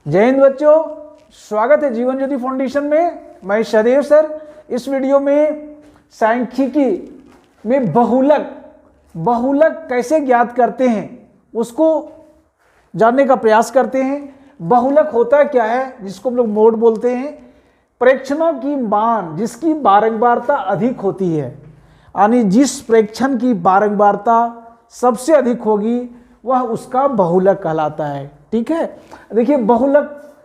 जय हिंद बच्चों, स्वागत है जीवन ज्योति फाउंडेशन में। मैं सदैव सर इस वीडियो में सांख्यिकी में बहुलक कैसे ज्ञात करते हैं उसको जानने का प्रयास करते हैं। बहुलक होता क्या है, जिसको हम लोग मोड बोलते हैं। प्रेक्षणों की मान जिसकी बारंबारता अधिक होती है, यानी जिस प्रेक्षण की बारंबारता सबसे अधिक होगी वह उसका बहुलक कहलाता है। ठीक है, देखिए बहुलक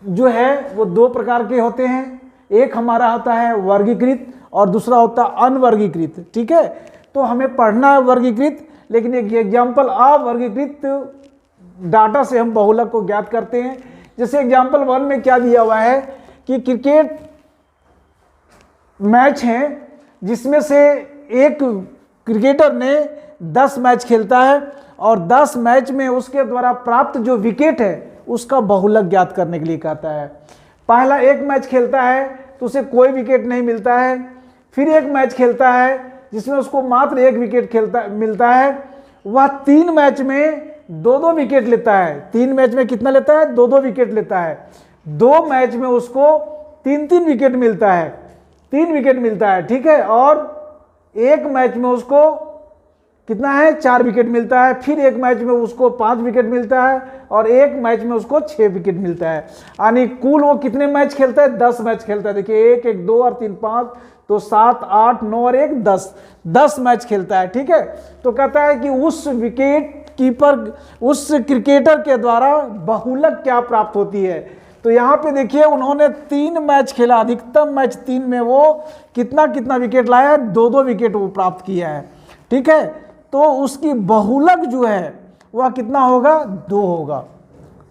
जो है वो दो प्रकार के होते हैं। एक हमारा होता है वर्गीकृत और दूसरा होता है अनवर्गीकृत। ठीक है, तो हमें पढ़ना है वर्गीकृत, लेकिन एक एग्जाम्पल अवर्गीकृत डाटा से हम बहुलक को ज्ञात करते हैं। जैसे एग्जाम्पल 1 में क्या दिया हुआ है कि क्रिकेट मैच है जिसमें से एक क्रिकेटर ने 10 मैच खेलता है और 10 मैच में उसके द्वारा प्राप्त जो विकेट है उसका बहुलक ज्ञात करने के लिए कहता है। पहला एक मैच खेलता है तो उसे कोई विकेट नहीं मिलता है, फिर एक मैच खेलता है जिसमें उसको मात्र एक विकेट मिलता है। वह 3 मैच में 2-2 विकेट लेता है। 3 मैच में कितना लेता है? 2-2 विकेट लेता है। 2 मैच में उसको 3-3 विकेट मिलता है, 3 विकेट मिलता है। ठीक है, और एक मैच में उसको कितना है? 4 विकेट मिलता है। फिर एक मैच में उसको 5 विकेट मिलता है और एक मैच में उसको 6 विकेट मिलता है। यानी कुल वो कितने मैच खेलता है? 10 मैच खेलता है। देखिए 1 1 2 और 3 5 तो 7 8 9 और 1 10 मैच खेलता है। ठीक है, तो कहता है कि उस विकेट कीपर, उस क्रिकेटर के द्वारा बहुलक क्या प्राप्त होती है। तो यहाँ पे देखिए उन्होंने 3 मैच खेला, अधिकतम मैच 3 में वो कितना विकेट लाया है? 2-2 विकेट वो प्राप्त किया है। ठीक है, तो उसकी बहुलक जो है वह कितना होगा? 2 होगा।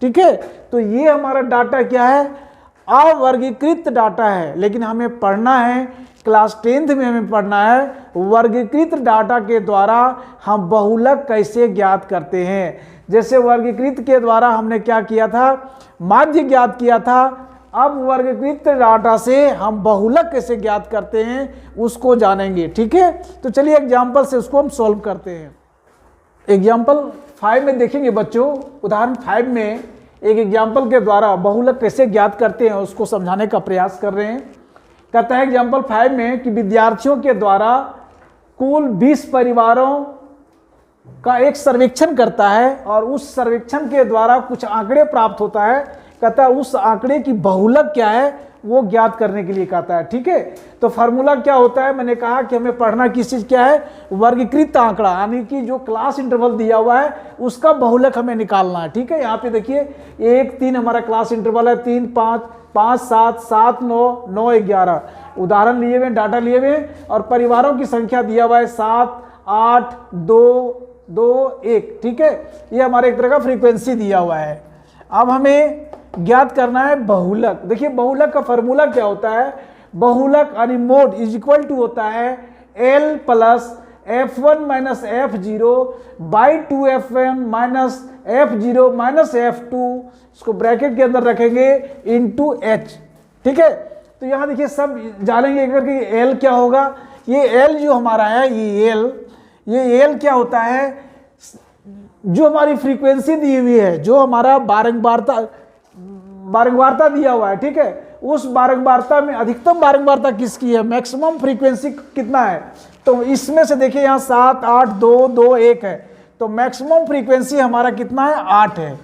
ठीक है, तो ये हमारा डाटा क्या है? अवर्गीकृत डाटा है, लेकिन हमें पढ़ना है क्लास 10th में हमें पढ़ना है वर्गीकृत डाटा के द्वारा हम बहुलक कैसे ज्ञात करते हैं। जैसे वर्गीकृत के द्वारा हमने क्या किया था? माध्य ज्ञात किया था। अब वर्गीकृत डाटा से हम बहुलक कैसे ज्ञात करते हैं उसको जानेंगे। ठीक है, तो चलिए एग्जाम्पल से उसको हम सॉल्व करते हैं। एग्जाम्पल 5 में देखेंगे बच्चों, उदाहरण 5 में एक एग्जाम्पल के द्वारा बहुलक कैसे ज्ञात करते हैं उसको समझाने का प्रयास कर रहे हैं। कहता है एग्जाम्पल 5 में कि विद्यार्थियों के द्वारा कुल 20 परिवारों का एक सर्वेक्षण करता है और उस सर्वेक्षण के द्वारा कुछ आंकड़े प्राप्त होता है। कहता है उस आंकड़े की बहुलक क्या है वो ज्ञात करने के लिए कहता है। ठीक है, तो फार्मूला क्या होता है? मैंने कहा कि हमें पढ़ना किस चीज क्या है? वर्गीकृत आंकड़ा, यानी कि जो क्लास इंटरवल दिया हुआ है उसका बहुलक हमें निकालना है। ठीक है, यहाँ पे देखिए 1 3 हमारा क्लास इंटरवल है, 3 5 5 7 7 9 9 11 उदाहरण लिए हुए, डाटा लिए हुए और परिवारों की संख्या दिया हुआ है 7 8 2 2 1। ठीक है, ये हमारे एक तरह का फ्रीक्वेंसी दिया हुआ है। अब हमें ज्ञात करना है बहुलक। देखिए बहुलक का फॉर्मूला क्या होता है? बहुलक यानी मोड इज इक्वल टू होता है L plus F1 minus F0 by 2F1 minus F0 minus F2, इसको ब्रैकेट के अंदर रखेंगे इंटू H। ठीक है, तो यहाँ देखिए सब जानेंगे करके L क्या होगा। ये L जो हमारा है, ये L क्या होता है? जो हमारी फ्रीक्वेंसी दी हुई है, जो हमारा बारंबारता दिया हुआ है। ठीक है, उस बारंबारता में अधिकतम बारंबारता किसकी है? मैक्सिमम फ्रीक्वेंसी कितना है? तो इसमें से देखिए यहाँ 7 8 2 2 1 है, तो मैक्सिमम फ्रीक्वेंसी हमारा कितना है? 8 है।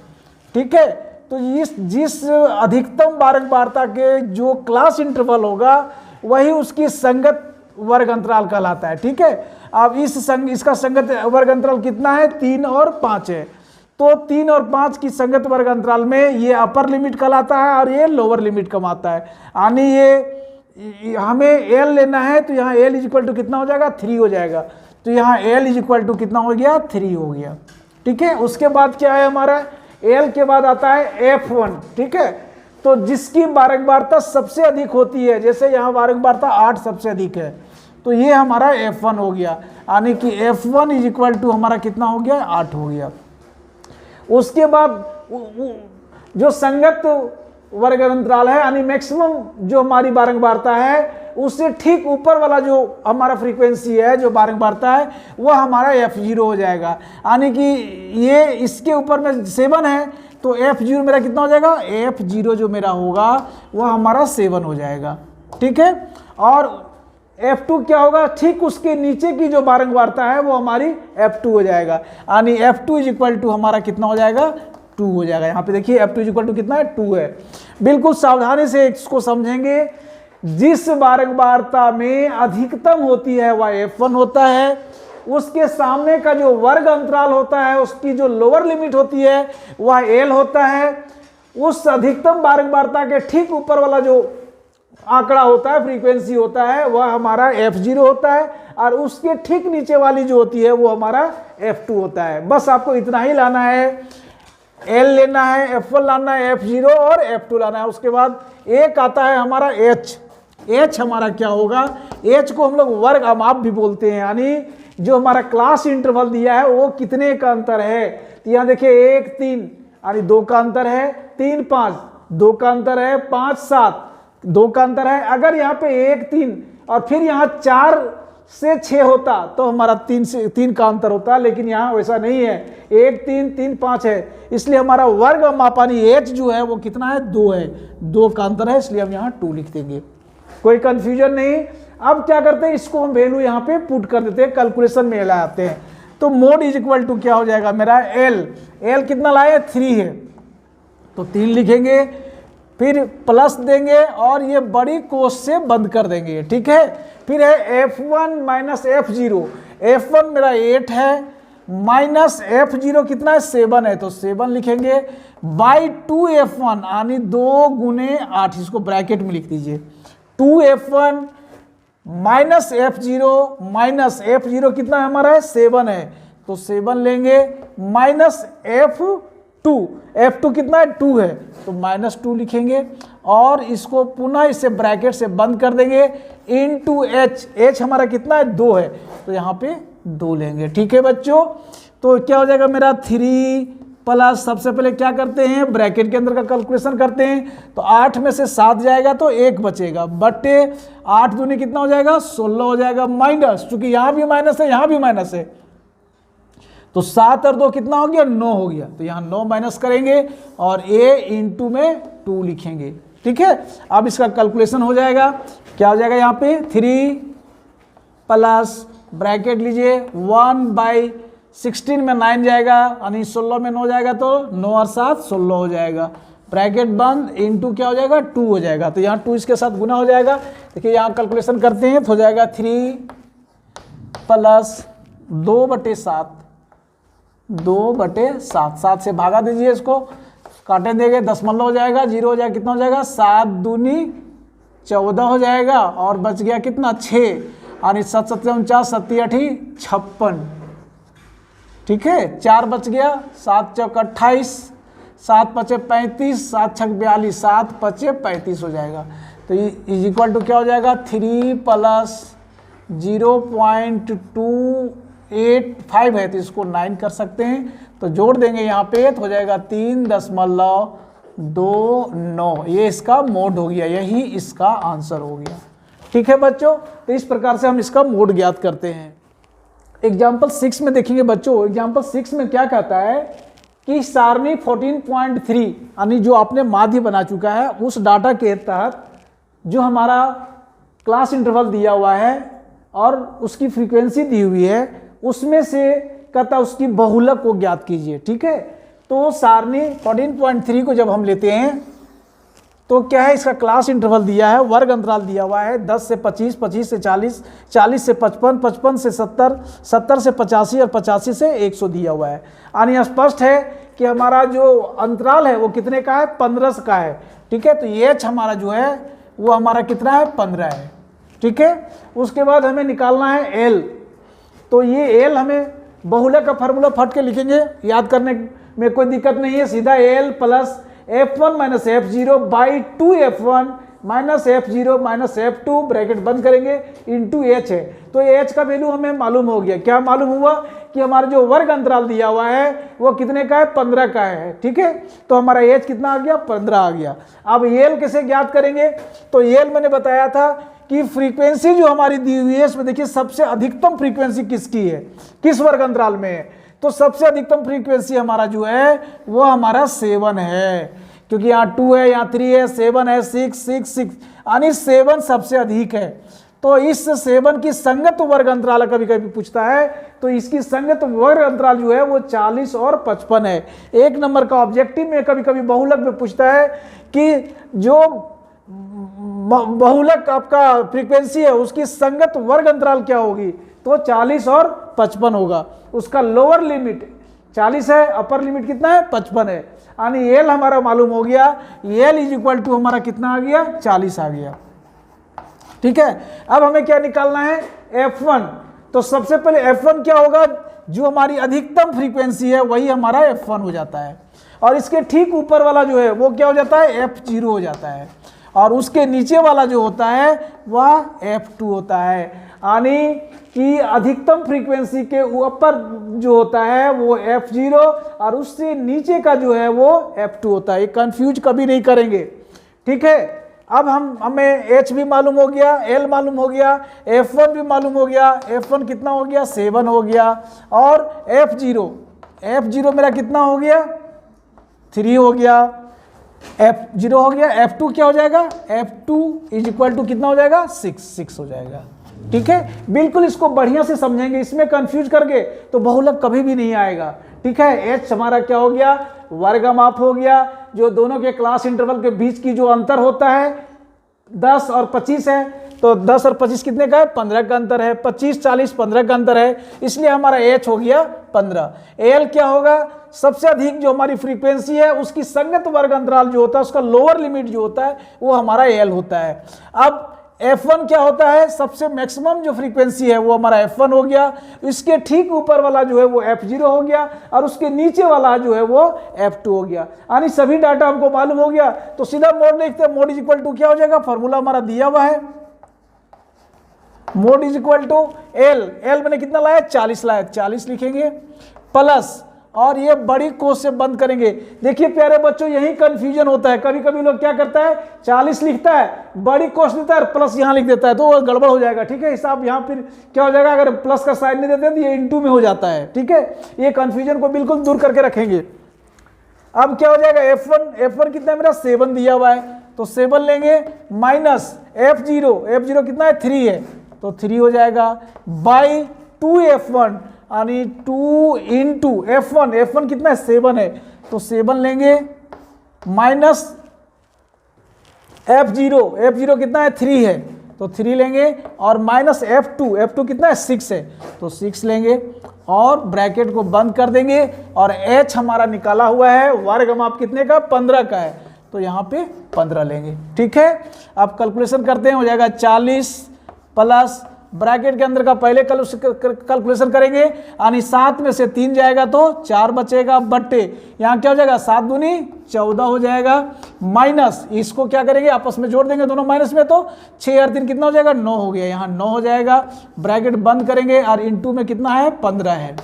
ठीक है, तो जिस अधिकतम बारंबारता के जो क्लास इंटरवल होगा वही उसकी संगत वर्ग अंतराल कहलाता है। ठीक है, अब इसका संगत वर्ग अंतराल कितना है? 3 और 5 है। तो 3 और 5 की संगत वर्ग अंतराल में ये अपर लिमिट कहलाता है और ये लोअर लिमिट कहलाता है। यानी ये हमें L लेना है, तो यहाँ L इज इक्वल टू कितना हो जाएगा? 3 हो जाएगा। तो यहाँ L इज इक्वल टू कितना हो गया? 3 हो गया। ठीक है, उसके बाद क्या है हमारा? L के बाद आता है F1। ठीक है, तो जिसकी बारंबारता सबसे अधिक होती है, जैसे यहाँ बारंबारता 8 सबसे अधिक है, तो ये हमारा F1 हो गया। यानी कि F1 इज इक्वल टू हमारा कितना हो गया? 8 हो गया। उसके बाद जो संगत वर्ग अंतराल है, यानी मैक्सिमम जो हमारी बारंबारता है, उससे ठीक ऊपर वाला जो हमारा फ्रीक्वेंसी है, जो बारंबारता है, वह हमारा F0 हो जाएगा। यानी कि ये इसके ऊपर में 7 है तो F0 मेरा कितना हो जाएगा, F0 जो मेरा होगा वह हमारा 7 हो जाएगा, ठीक है। और F2 क्या होगा, ठीक उसके नीचे की जो बारंबारता है वो हमारी F2 हो जाएगा, यानी F2 इज इक्वल टू हमारा कितना हो जाएगा, 2 हो जाएगा। यहाँ पे देखिए F2 इज इक्वल टू कितना है, 2 है। बिल्कुल सावधानी से इसको समझेंगे, जिस बारंबारता में अधिकतम होती है वह F1 होता है, उसके सामने का जो वर्ग अंतराल होता है उसकी जो लोअर लिमिट होती है वह L होता है, उस अधिकतम बारंबारता के ठीक ऊपर वाला जो आंकड़ा होता है, फ्रीक्वेंसी होता है, वह हमारा F0 होता है, और उसके ठीक नीचे वाली जो होती है वो हमारा F2 होता है। बस आपको इतना ही लाना है, L लेना है, F1 लाना है, F0 और F2 लाना है। उसके बाद एक आता है हमारा H हमारा क्या होगा, H को हम लोग वर्ग अमाप भी बोलते हैं, यानी जो हमारा क्लास इंटरवल दिया है वो कितने का अंतर है। तो यहाँ देखिए 1 3 यानी 2 का अंतर है, 3 5 2 का अंतर है, 5 7 2 का अंतर है। अगर यहाँ पे 1 3 और फिर यहाँ 4 से 6 होता तो हमारा 3 का अंतर होता, लेकिन यहाँ वैसा नहीं है, 1 3 3 5 है, इसलिए हमारा वर्ग मापानी H जो है वो कितना है, 2 है, 2 का अंतर है, इसलिए हम यहाँ 2 लिख देंगे। कोई कंफ्यूजन नहीं। अब क्या करते हैं, इसको हम वैल्यू यहाँ पे पुट कर देते हैं, कैलकुलेशन में लाते हैं। तो मोड इज इक्वल टू क्या हो जाएगा मेरा, L कितना लाए, 3 है, तो 3 लिखेंगे, फिर प्लस देंगे और ये बड़ी कोस से बंद कर देंगे, ठीक है। फिर है F1 माइनस F0, F1 मेरा 8 है, माइनस F0 कितना है, 7 है, तो 7 लिखेंगे, बाई 2F1 यानी 2 गुने 8, इसको ब्रैकेट में लिख दीजिए, 2F1 माइनस F0 कितना है हमारा है, 7 है, तो 7 लेंगे, माइनस F2 कितना है, 2 है, तो -2 लिखेंगे, और इसको पुनः इसे ब्रैकेट से बंद कर देंगे, इनटू H हमारा कितना है, 2 है, तो यहाँ पे 2 लेंगे, ठीक है बच्चों। तो क्या हो जाएगा मेरा 3 प्लस, सबसे पहले क्या करते हैं, ब्रैकेट के अंदर का कैलकुलेशन करते हैं, तो 8 में से 7 जाएगा तो 1 बचेगा, बटे 8 दूनी कितना हो जाएगा, 16 हो जाएगा, माइनस, चूंकि यहाँ भी माइनस है यहाँ भी माइनस है, तो 7 और 2 कितना हो गया, 9 हो गया, तो यहाँ 9 माइनस करेंगे और A इंटू में 2 लिखेंगे, ठीक है। अब इसका कैलकुलेशन हो जाएगा, क्या हो जाएगा यहाँ पे 3 प्लस ब्रैकेट लीजिए 1/16 में 9 जाएगा, यानी 16 में 9 जाएगा, तो 9 और 7 16 हो जाएगा, ब्रैकेट बंद, इंटू क्या हो जाएगा, 2 हो जाएगा, तो यहाँ 2 इसके साथ गुना हो जाएगा। देखिए यहाँ कैलकुलेशन करते हैं तो हो जाएगा 3 प्लस 2/7, 2/7, 7 से भागा दीजिए, इसको काटे देंगे, दशमलव हो जाएगा, 0 हो जाएगा, कितना हो जाएगा, 7 दूनी 14 हो जाएगा, और बच गया कितना, 6, यानी 7 7 49, 7 8 56, ठीक है, 4 बच गया, 7 चौक 28, 7 5 35, 7 छक 42, 7 5 35 हो जाएगा। तो इज इक्वल टू क्या हो जाएगा, 3 प्लस 0.285 है, तो इसको 9 कर सकते हैं, तो जोड़ देंगे यहाँ पे, तो हो जाएगा 3.29, ये इसका मोड हो गया, यही इसका आंसर हो गया, ठीक है बच्चों। तो इस प्रकार से हम इसका मोड ज्ञात करते हैं। एग्जाम्पल 6 में देखेंगे बच्चों, एग्जाम्पल 6 में क्या कहता है कि सारणी 14.3 यानी जो आपने माध्य बना चुका है, उस डाटा के तहत जो हमारा क्लास इंटरवल दिया हुआ है और उसकी फ्रीक्वेंसी दी हुई है, उसमें से कहता है उसकी बहुलक को ज्ञात कीजिए, ठीक है। तो सारणी 14.3 को जब हम लेते हैं तो क्या है, इसका क्लास इंटरवल दिया है, वर्ग अंतराल दिया हुआ है 10 से 25, 25 से 40, 40 से 55, 55 से 70, 70 से 85 और 85 से 100 दिया हुआ है। यानी स्पष्ट है कि हमारा जो अंतराल है वो कितने का है, 15 का है, ठीक है। तो H हमारा जो है वो हमारा कितना है, 15 है, ठीक है। उसके बाद हमें निकालना है L, तो ये L हमें बहुलक का फार्मूला फट के लिखेंगे, याद करने में कोई दिक्कत नहीं है, सीधा L plus F1 minus F0 by 2F1 minus F0 minus F2 bracket बंद करेंगे, इंटू H है। तो H का वैल्यू हमें मालूम हो गया, क्या मालूम हुआ कि हमारा जो वर्ग अंतराल दिया हुआ है वो कितने का है, 15 का है, ठीक है। तो हमारा H कितना आ गया, 15 आ गया। अब L कैसे ज्ञात करेंगे, तो L मैंने बताया था कि फ्रीक्वेंसी जो हमारी दी हुई है इसमें देखिए सबसे अधिकतम फ्रीक्वेंसी किसकी है, किस वर्ग अंतराल में है, तो सबसे अधिकतम फ्रीक्वेंसी हमारा जो है वो हमारा 7 है, क्योंकि यहाँ 2 है, यहाँ 3 है, 7 है, 6 6 6, यानी 7 सबसे अधिक है। तो इस 7 की संगत वर्ग अंतराल कभी कभी पूछता है, तो इसकी संगत वर्ग अंतराल जो है वो 40 और 55 है। 1 नंबर का ऑब्जेक्टिव में कभी कभी बहुलक में पूछता है कि जो बहुलक आपका फ्रीक्वेंसी है उसकी संगत वर्ग अंतराल क्या होगी, तो 40 और 55 होगा। उसका लोअर लिमिट 40 है, अपर लिमिट कितना है, 55 है, यानी एल हमारा मालूम हो गया, एल इज इक्वल टू हमारा कितना आ गया, 40 आ गया। ठीक है, अब हमें क्या निकालना है, F1। तो सबसे पहले F1 क्या होगा, जो हमारी अधिकतम फ्रीक्वेंसी है वही हमारा F1 हो जाता है, और इसके ठीक ऊपर वाला जो है वो क्या हो जाता है, F0 हो जाता है, और उसके नीचे वाला जो होता है वह F2 होता है। यानी कि अधिकतम फ्रीक्वेंसी के ऊपर जो होता है वो F0 और उससे नीचे का जो है वो F2 होता है। ये कंफ्यूज कभी नहीं करेंगे। ठीक है, अब हमें H भी मालूम हो गया, L मालूम हो गया, F1 भी मालूम हो गया। F1 कितना हो गया, 7 हो गया, और F0 मेरा कितना हो गया, 3 हो गया, F0 हो गया, F2 क्या हो जाएगा, F2 इज इक्वल टू कितना हो जाएगा, 6 हो जाएगा। ठीक है, बिल्कुल इसको बढ़िया से समझेंगे, इसमें कंफ्यूज करके तो बहुलक कभी भी नहीं आएगा। ठीक है, H हमारा क्या हो गया, वर्गमाप हो गया, जो दोनों के क्लास इंटरवल के बीच की जो अंतर होता है 10 और 25 है, तो 10 और 25 कितने का है, 15 का अंतर है, 25 40 15 का अंतर है, इसलिए हमारा H हो गया 15। L क्या होगा, सबसे अधिक जो हमारी फ्रीक्वेंसी है उसकी संगत वर्ग अंतराल जो होता है उसका लोअर लिमिट जो होता है वो हमारा L होता है। अब F1 क्या होता है, सबसे मैक्सिमम जो फ्रीक्वेंसी है वो हमारा F1 हो गया, इसके ठीक ऊपर वाला जो है वो F0 हो गया, और उसके नीचे वाला जो है वो F2 हो गया। यानी सभी डाटा हमको मालूम हो गया, तो सीधा मोड लिखते हैं, मोड इज इक्वल टू क्या हो जाएगा, फॉर्मूला हमारा दिया हुआ है, mode is equal to L मैंने कितना लाया, 40 लाया, 40 लिखेंगे प्लस, और ये बड़ी कोस से बंद करेंगे। देखिए प्यारे बच्चों, यही कंफ्यूजन होता है, कभी कभी लोग क्या करता है 40 लिखता है, बड़ी कोस लिखता है, प्लस यहाँ लिख देता है, तो वो गड़बड़ हो जाएगा। ठीक है, हिसाब यहाँ फिर क्या हो जाएगा, अगर प्लस का साइन नहीं देते तो ये इंटू में हो जाता है। ठीक है, ये कंफ्यूजन को बिल्कुल दूर करके रखेंगे। अब क्या हो जाएगा, F1 कितना है मेरा, 7 दिया हुआ है, तो 7 लेंगे, माइनस F0 कितना है, 3 है, तो 3 हो जाएगा, बाई 2F1, यानी 2 इंटू F1 कितना है, 7 है, तो 7 लेंगे, माइनस F0 कितना है, 3 है, तो 3 लेंगे, और माइनस F2 कितना है, 6 है, तो 6 लेंगे, और ब्रैकेट को बंद कर देंगे, और H हमारा निकाला हुआ है वर्गमाप कितने का, 15 का है, तो यहाँ पे 15 लेंगे। ठीक है, अब कैलकुलेशन करते हैं, हो जाएगा 40 प्लस ब्रैकेट के अंदर का पहले कैलकुलेशन करेंगे, यानी 7 में से 3 जाएगा तो 4 बचेगा, बट्टे यहाँ क्या हो जाएगा, 7 दूनी 14 हो जाएगा, माइनस इसको क्या करेंगे, आपस में जोड़ देंगे दोनों माइनस में, तो 6 और 3 कितना हो जाएगा, 9 हो गया, यहाँ 9 हो जाएगा, ब्रैकेट बंद करेंगे, और इंटू में कितना है, 15 है।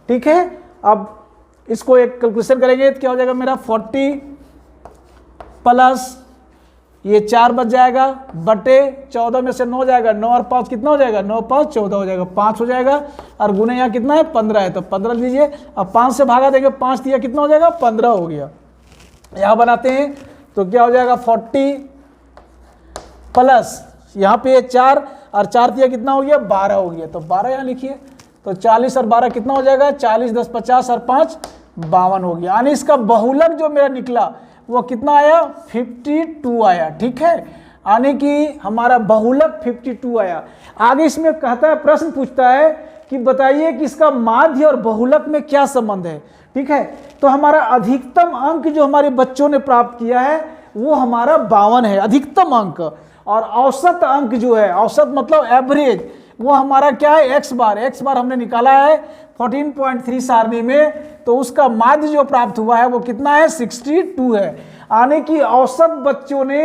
ठीक है, अब इसको एक कैलकुलेशन करेंगे तो क्या हो जाएगा मेरा, 40 प्लस ये 4 बच जाएगा, बटे 14 में से 9 जाएगा, 9 और 5 कितना हो जाएगा, 9 5 14 हो जाएगा, 5 हो जाएगा, और गुने यहाँ कितना है, 15 है, तो 15 लीजिए, अब 5 से भागा देंगे, 5 दिया कितना हो जाएगा, 15 हो गया। यहाँ बनाते हैं तो क्या हो जाएगा, 40 प्लस यहाँ पे 4 और 4 दिया कितना हो गया, 12 हो गया, तो 12 यहाँ लिखिए, तो 40 और 12 कितना हो जाएगा, 40 10 50 और 5 52 हो गया। यानी इसका बहुलक जो मेरा निकला वो कितना आया, 52 आया। ठीक है, यानी कि हमारा बहुलक 52 आया। आगे इसमें कहता है, प्रश्न पूछता है कि बताइए कि इसका माध्य और बहुलक में क्या संबंध है। ठीक है, तो हमारा अधिकतम अंक जो हमारे बच्चों ने प्राप्त किया है वो हमारा 52 है अधिकतम अंक, और औसत अंक जो है, औसत मतलब एवरेज, वो हमारा क्या है, x बार हमने निकाला है 14.3 सारणी में, तो उसका माध्य जो प्राप्त हुआ है वो कितना है, 62 है। यानी कि औसत बच्चों ने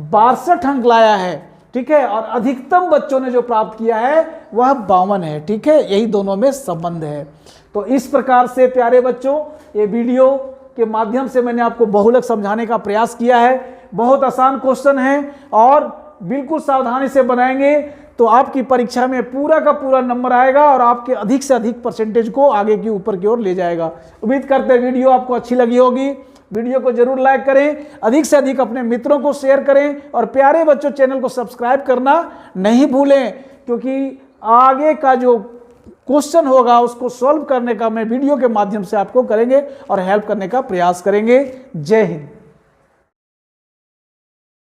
62 अंक लाया है। ठीक है, और अधिकतम बच्चों ने जो प्राप्त किया है वह 52 है। ठीक है, यही दोनों में संबंध है। तो इस प्रकार से प्यारे बच्चों, ये वीडियो के माध्यम से मैंने आपको बहुलक समझाने का प्रयास किया है। बहुत आसान क्वेश्चन है, और बिल्कुल सावधानी से बनाएंगे तो आपकी परीक्षा में पूरा का पूरा नंबर आएगा और आपके अधिक से अधिक परसेंटेज को आगे की ऊपर की ओर ले जाएगा। उम्मीद करते हैं वीडियो आपको अच्छी लगी होगी। वीडियो को जरूर लाइक करें, अधिक से अधिक अपने मित्रों को शेयर करें और प्यारे बच्चों चैनल को सब्सक्राइब करना नहीं भूलें, क्योंकि आगे का जो क्वेश्चन होगा उसको सॉल्व करने का मैं वीडियो के माध्यम से आपको करेंगे और हेल्प करने का प्रयास करेंगे। जय हिंद।